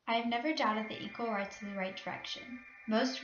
I have never doubted that equal rights are the right direction. Most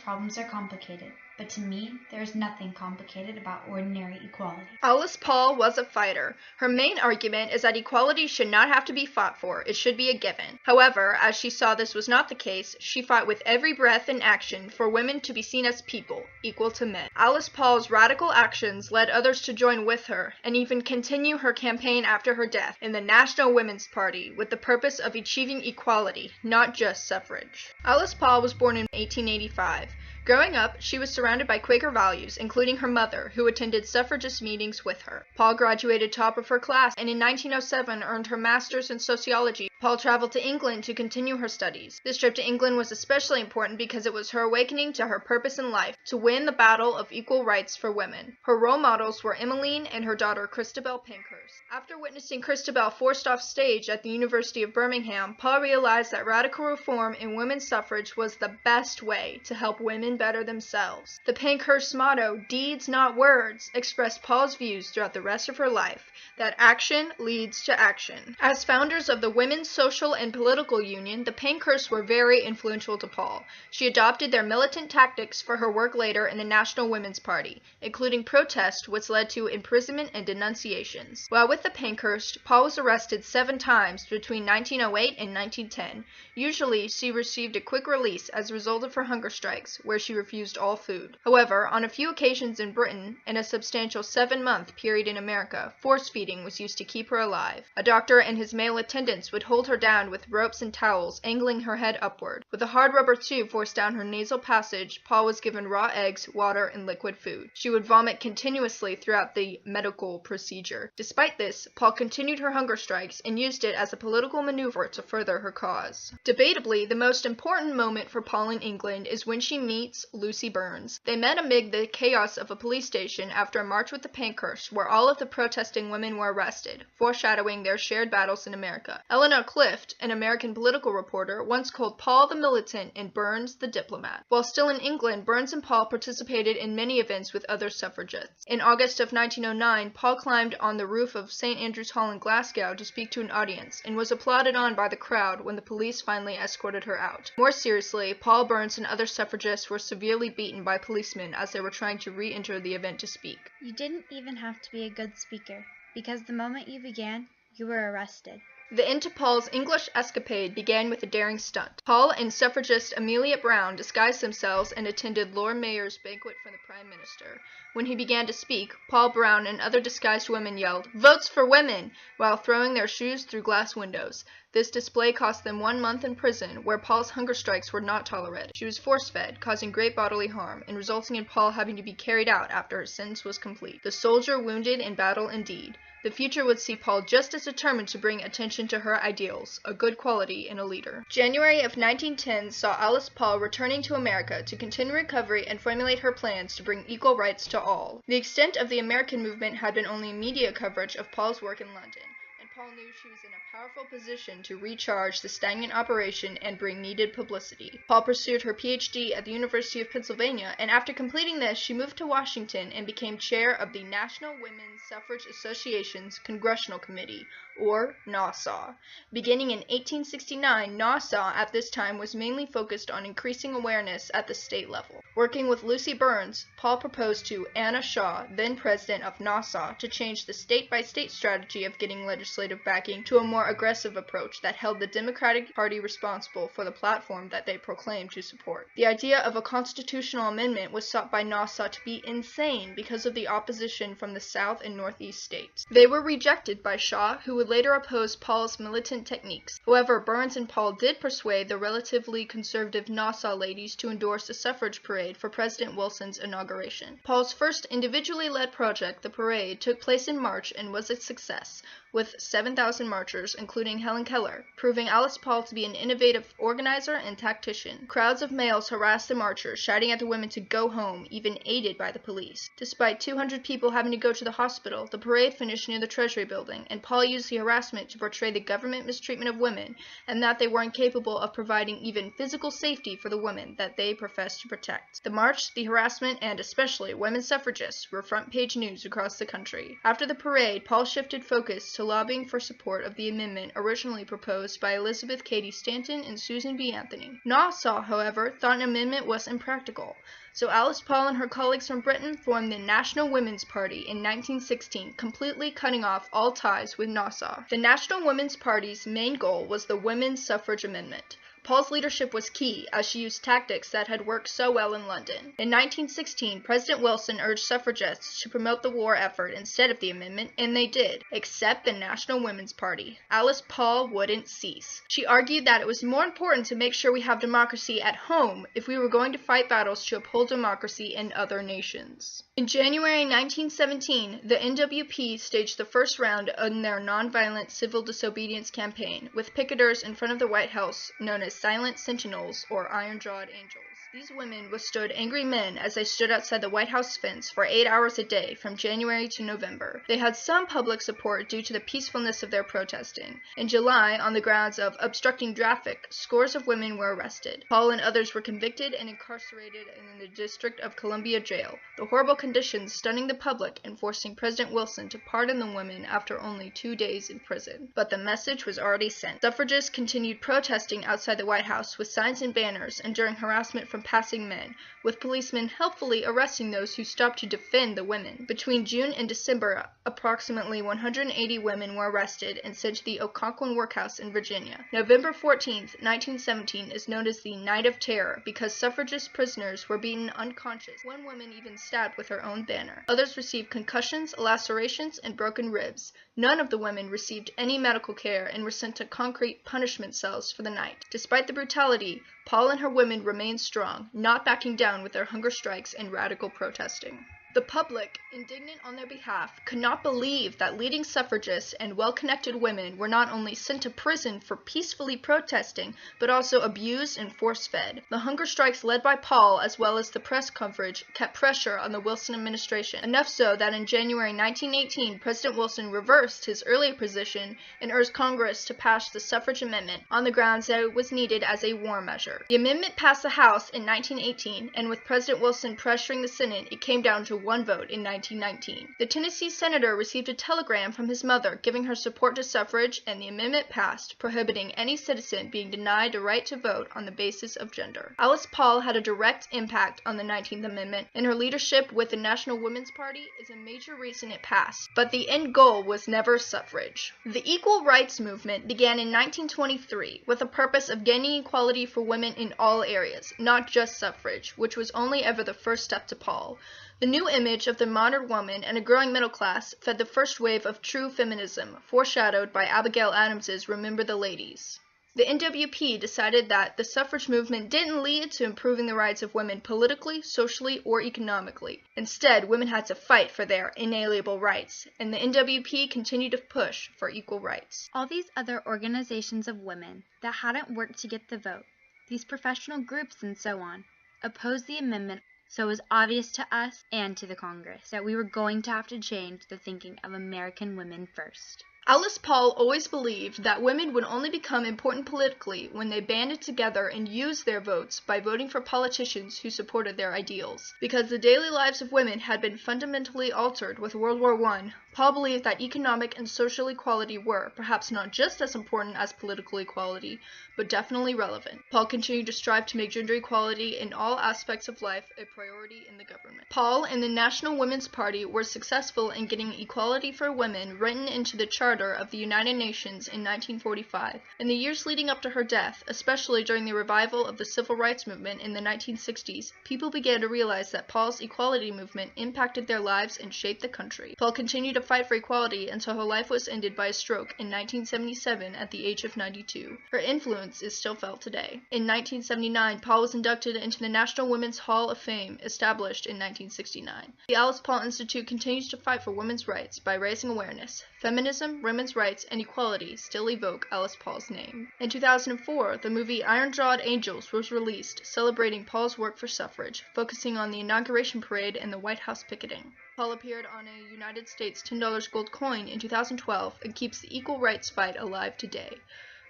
problems are complicated, but to me, there is nothing complicated about ordinary equality. Alice Paul was a fighter. Her main argument is that equality should not have to be fought for, it should be a given. However, as she saw this was not the case, she fought with every breath and action for women to be seen as people, equal to men. Alice Paul's radical actions led others to join with her, and even continue her campaign after her death in the National Women's Party with the purpose of achieving equality, not just suffrage. Alice Paul was born in 1885. Growing up, she was surrounded by Quaker values, including her mother, who attended suffragist meetings with her. Paul graduated top of her class and in 1907 earned her master's in sociology. Paul traveled to England to continue her studies. This trip to England was especially important because it was her awakening to her purpose in life, to win the battle of equal rights for women. Her role models were Emmeline and her daughter Christabel Pankhurst. After witnessing Christabel forced off stage at the University of Birmingham, Paul realized that radical reform in women's suffrage was the best way to help women better themselves. The Pankhurst motto, "Deeds, not words," expressed Paul's views throughout the rest of her life, that action leads to action. As founders of the Women's Social and Political Union, the Pankhursts were very influential to Paul. She adopted their militant tactics for her work later in the National Women's Party, including protest, which led to imprisonment and denunciations. While with the Pankhurst, Paul was arrested 7 times between 1908 and 1910. Usually, she received a quick release as a result of her hunger strikes, where she refused all food. However, on a few occasions in Britain, and a substantial 7-month period in America, force feeding was used to keep her alive. A doctor and his male attendants would hold her down with ropes and towels, angling her head upward. With a hard rubber tube forced down her nasal passage, Paul was given raw eggs, water, and liquid food. She would vomit continuously throughout the medical procedure. Despite this, Paul continued her hunger strikes and used it as a political maneuver to further her cause. Debatably, the most important moment for Paul in England is when she meets Lucy Burns. They met amid the chaos of a police station after a march with the Pankhursts, where all of the protesting women were arrested, foreshadowing their shared battles in America. Eleanor Clift, an American political reporter, once called Paul the militant and Burns the diplomat. While still in England, Burns and Paul participated in many events with other suffragists. In August of 1909, Paul climbed on the roof of St. Andrew's Hall in Glasgow to speak to an audience, and was applauded on by the crowd when the police finally escorted her out. More seriously, Paul, Burns, and other suffragists were severely beaten by policemen as they were trying to re-enter the event to speak. You didn't even have to be a good speaker, because the moment you began, you were arrested. The end to Paul's English escapade began with a daring stunt. Paul and suffragist Amelia Brown disguised themselves and attended Lord Mayor's banquet for the Prime Minister. When he began to speak, Paul Brown and other disguised women yelled, "Votes for women!" while throwing their shoes through glass windows. This display cost them 1 month in prison, where Paul's hunger strikes were not tolerated. She was force-fed, causing great bodily harm, and resulting in Paul having to be carried out after her sentence was complete. The soldier wounded in battle indeed. The future would see Paul just as determined to bring attention to her ideals, a good quality in a leader. January of 1910 saw Alice Paul returning to America to continue recovery and formulate her plans to bring equal rights to all. The extent of the American movement had been only media coverage of Paul's work in London, and Paul knew she was in a powerful position to recharge the stagnant operation and bring needed publicity. Paul pursued her PhD at the University of Pennsylvania, and after completing this, she moved to Washington and became chair of the National Women's Suffrage Association's Congressional Committee, or NAWSA. Beginning in 1869, NAWSA at this time was mainly focused on increasing awareness at the state level. Working with Lucy Burns, Paul proposed to Anna Shaw, then president of NAWSA, to change the state-by-state strategy of getting legislative backing to a more aggressive approach that held the Democratic Party responsible for the platform that they proclaimed to support. The idea of a constitutional amendment was sought by NAWSA to be insane because of the opposition from the South and Northeast states. They were rejected by Shaw, who would later oppose Paul's militant techniques. However, Burns and Paul did persuade the relatively conservative Nassau ladies to endorse a suffrage parade for President Wilson's inauguration. Paul's first individually led project, the parade, took place in March and was a success, with 7,000 marchers, including Helen Keller, proving Alice Paul to be an innovative organizer and tactician. Crowds of males harassed the marchers, shouting at the women to go home, even aided by the police. Despite 200 people having to go to the hospital, the parade finished near the Treasury building, and Paul used the harassment to portray the government mistreatment of women, and that they were incapable of providing even physical safety for the women that they professed to protect. The march, the harassment, and especially women suffragists were front-page news across the country. After the parade, Paul shifted focus to to lobbying for support of the amendment originally proposed by Elizabeth Cady Stanton and Susan B. Anthony. Nassau, however, thought an amendment was impractical, so Alice Paul and her colleagues from Britain formed the National Women's Party in 1916, completely cutting off all ties with Nassau. The National Women's Party's main goal was the women's suffrage amendment. Paul's leadership was key, as she used tactics that had worked so well in London. In 1916, President Wilson urged suffragists to promote the war effort instead of the amendment, and they did, except the National Women's Party. Alice Paul wouldn't cease. She argued that it was more important to make sure we have democracy at home if we were going to fight battles to uphold democracy in other nations. In January 1917, the NWP staged the first round in their nonviolent civil disobedience campaign, with picketers in front of the White House known as silent sentinels or iron-jawed angels. These women withstood angry men as they stood outside the White House fence for 8 hours a day from January to November. They had some public support due to the peacefulness of their protesting. In July, on the grounds of obstructing traffic, scores of women were arrested. Paul and others were convicted and incarcerated in the District of Columbia jail, the horrible conditions stunning the public and forcing President Wilson to pardon the women after only 2 days in prison. But the message was already sent. Suffragists continued protesting outside the White House with signs and banners, enduring harassment from passing men, with policemen helpfully arresting those who stopped to defend the women. Between June and December, approximately 180 women were arrested and sent to the Occoquan Workhouse in Virginia. November 14, 1917 is known as the Night of Terror because suffragist prisoners were beaten unconscious, one woman even stabbed with her own banner. Others received concussions, lacerations, and broken ribs. None of the women received any medical care and were sent to concrete punishment cells for the night. Despite the brutality, Paul and her women remained strong, not backing down with their hunger strikes and radical protesting. The public, indignant on their behalf, could not believe that leading suffragists and well-connected women were not only sent to prison for peacefully protesting, but also abused and force-fed. The hunger strikes led by Paul, as well as the press coverage, kept pressure on the Wilson administration, enough so that in January 1918, President Wilson reversed his earlier position and urged Congress to pass the suffrage amendment on the grounds that it was needed as a war measure. The amendment passed the House in 1918, and with President Wilson pressuring the Senate, it came down to one vote in 1919. The Tennessee senator received a telegram from his mother giving her support to suffrage, and the amendment passed, prohibiting any citizen being denied the right to vote on the basis of gender. Alice Paul had a direct impact on the 19th Amendment, and her leadership with the National Women's Party is a major reason it passed. But the end goal was never suffrage. The Equal Rights Movement began in 1923 with the purpose of gaining equality for women in all areas, not just suffrage, which was only ever the first step to Paul. The new image of the modern woman and a growing middle class fed the first wave of true feminism, foreshadowed by Abigail Adams's Remember the Ladies. The NWP decided that the suffrage movement didn't lead to improving the rights of women politically, socially, or economically. Instead, women had to fight for their inalienable rights, and the NWP continued to push for equal rights. All these other organizations of women that hadn't worked to get the vote, these professional groups and so on, opposed the amendment. So it was obvious to us and to the Congress that we were going to have to change the thinking of American women first. Alice Paul always believed that women would only become important politically when they banded together and used their votes by voting for politicians who supported their ideals. Because the daily lives of women had been fundamentally altered with World War I, Paul believed that economic and social equality were, perhaps not just as important as political equality, but definitely relevant. Paul continued to strive to make gender equality in all aspects of life a priority in the government. Paul and the National Women's Party were successful in getting equality for women written into the Charter of the United Nations in 1945. In the years leading up to her death, especially during the revival of the civil rights movement in the 1960s, people began to realize that Paul's equality movement impacted their lives and shaped the country. Paul continued to fight for equality until her life was ended by a stroke in 1977 at the age of 92. Her influence is still felt today. In 1979, Paul was inducted into the National Women's Hall of Fame, established in 1969. The Alice Paul Institute continues to fight for women's rights by raising awareness. Feminism, women's rights, and equality still evoke Alice Paul's name. In 2004, the movie Iron-Jawed Angels was released, celebrating Paul's work for suffrage, focusing on the inauguration parade and the White House picketing. Paul appeared on a United States $10 gold coin in 2012 and keeps the equal rights fight alive today.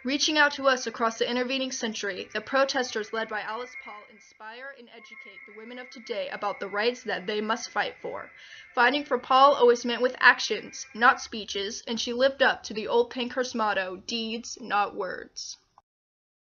Reaching out to us across the intervening century, the protesters led by Alice Paul inspire and educate the women of today about the rights that they must fight for. Fighting for Paul always meant with actions, not speeches, and she lived up to the old Pankhurst motto, deeds, not words.